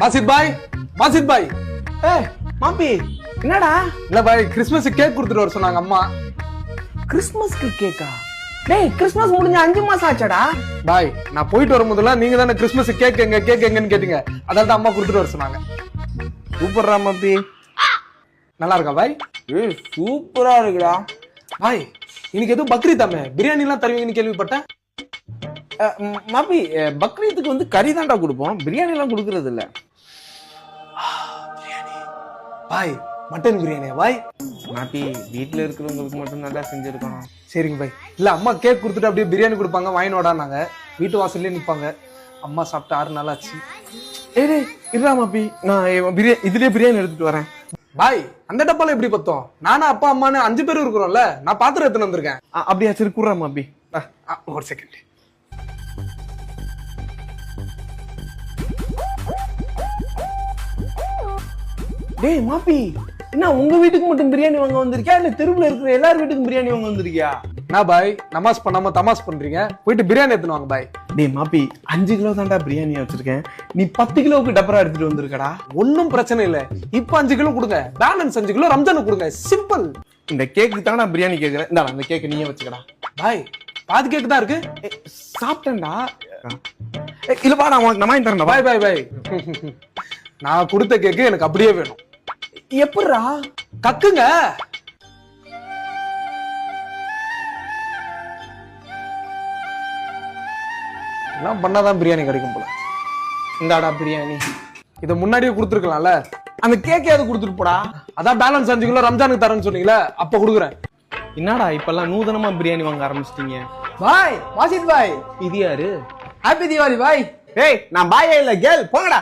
வாசித் பாய், வாசித் பாய். ஏய் மாப்பி, என்னடா? இல்ல பாய், கிறிஸ்மஸ் கேக் கொடுத்துட்டு வர சொன்னாங்க அம்மா. கிறிஸ்மஸ்க்கு கேக்கா? டேய், கிறிஸ்மஸ் முடிஞ்ச 5 மாசம் ஆச்சாடா. பாய், நான் போயிட்டு வரும்போதெல்லாம் நீங்க தானே கிறிஸ்மஸ் கேக் எங்கன்னு கேட்டீங்க. அதால தான் அம்மா கொடுத்துட்டு வர சொன்னாங்க. சூப்பர்ரா மாப்பி. நல்லா இருக்கா பாய்? ஏய் சூப்பரா இருக்குடா. பாய், இன்னைக்கு எதுவும் பக்ரீத்தாமே, பிரியாணி எல்லாம் தருவீங்கன்னு கேள்விப்பட்டேன். மாப்பி, பக்ரீத்துக்கு வந்து கறி தான்டா கொடுப்போம், பிரியாணி எல்லாம் கொடுக்கறது இல்ல. பாய், மட்டன் பிரியாணியா பாய்? மாப்பி, வீட்டுல இருக்கிறவங்களுக்கு மட்டும் நல்லா செஞ்சிருக்கோம். சரிங்க பாய். இல்ல அம்மா கேக் கொடுத்துட்டு அப்படியே பிரியாணி கொடுப்பாங்க, வாங்கினோடானாங்க. வீட்டு வாசல்லே நிப்பாங்க. அம்மா சாப்பிட்டு 6 நாள் ஆச்சு. ஏய் இல்ல மாப்பி, நான் இதுலயே பிரியாணி எடுத்துட்டு வரேன். பாய், அந்த டப்பால எப்படி பத்தோம்? நானும் அப்பா அம்மானு 5 பேரும் இருக்கிறோம்ல, நான் பாத்திரம் எடுத்துன்னு வந்திருக்கேன். அப்படியா? சரி கூடுறா மாப்பி. ஒரு செகண்ட். டேய் மாப்பி, என்ன உங்க வீட்டுக்கு மட்டும் பிரியாணி வாங்க வந்திருக்கியா, இல்ல தெருவுல இருக்கிற எல்லார் வீட்டுக்கும் பிரியாணி வாங்க வந்திருக்கியா? நான் பாய், நமாஸ் பண்ணாம தமாஸ் பண்றீங்க, போயிட்டு பிரியாணி எடுத்துன்னு வாங்க பாய். டேய் மாப்பி, 5 கிலோ தான்டா பிரியாணி வச்சிருக்கேன், நீ 10 கிலோவுக்கு டப்பரா எடுத்துட்டு வந்திருக்கடா. ஒன்னும் பிரச்சனை இல்ல, இப்ப 5 கிலோ கொடுங்க, பேலன்ஸ் 5 கிலோ ரம்ஜானுக்கு கொடுங்க, சிம்பிள். இந்த கேக்கு தானே பிரியாணி கேக்குறேன், இந்தா அந்த கேக்கு நீயே வச்சுக்கடா. பாய், பாதி கேக்கு தான் இருக்கு. சாப்பிட்டேன்டா. இல்லப்பா, நான் உனக்கு வாங்கி தரேன். பாய் பாய் பாய். நான் கொடுத்த கேக்கு எனக்கு அப்படியே வேணும். எப்படிரா? கக்குங்க. எல்லாம் பண்ணாதான் பிரியாணி கிடைக்கும் போல. இந்தாடா பிரியாணி. இத முன்னாடியே கொடுத்துருக்கலாம்ல. அந்த கேக்கையாவது கொடுத்துட்டு போடா. அதான் பேலன்ஸ் 5 கிலோ ரம்ஜானுக்கு தரேன்னு சொன்னீங்களே, அப்ப கொடுக்குறேன். என்னடா இப்பெல்லாம் நூதனமா பிரியாணி வாங்க ஆரம்பிச்சிட்டீங்க? பாய், வாசித் பாய், இது யாரு? ஹாப்பி தீபாவளி பாய். ஏய், நான் பாயே இல்ல கேர்ள், போங்கடா.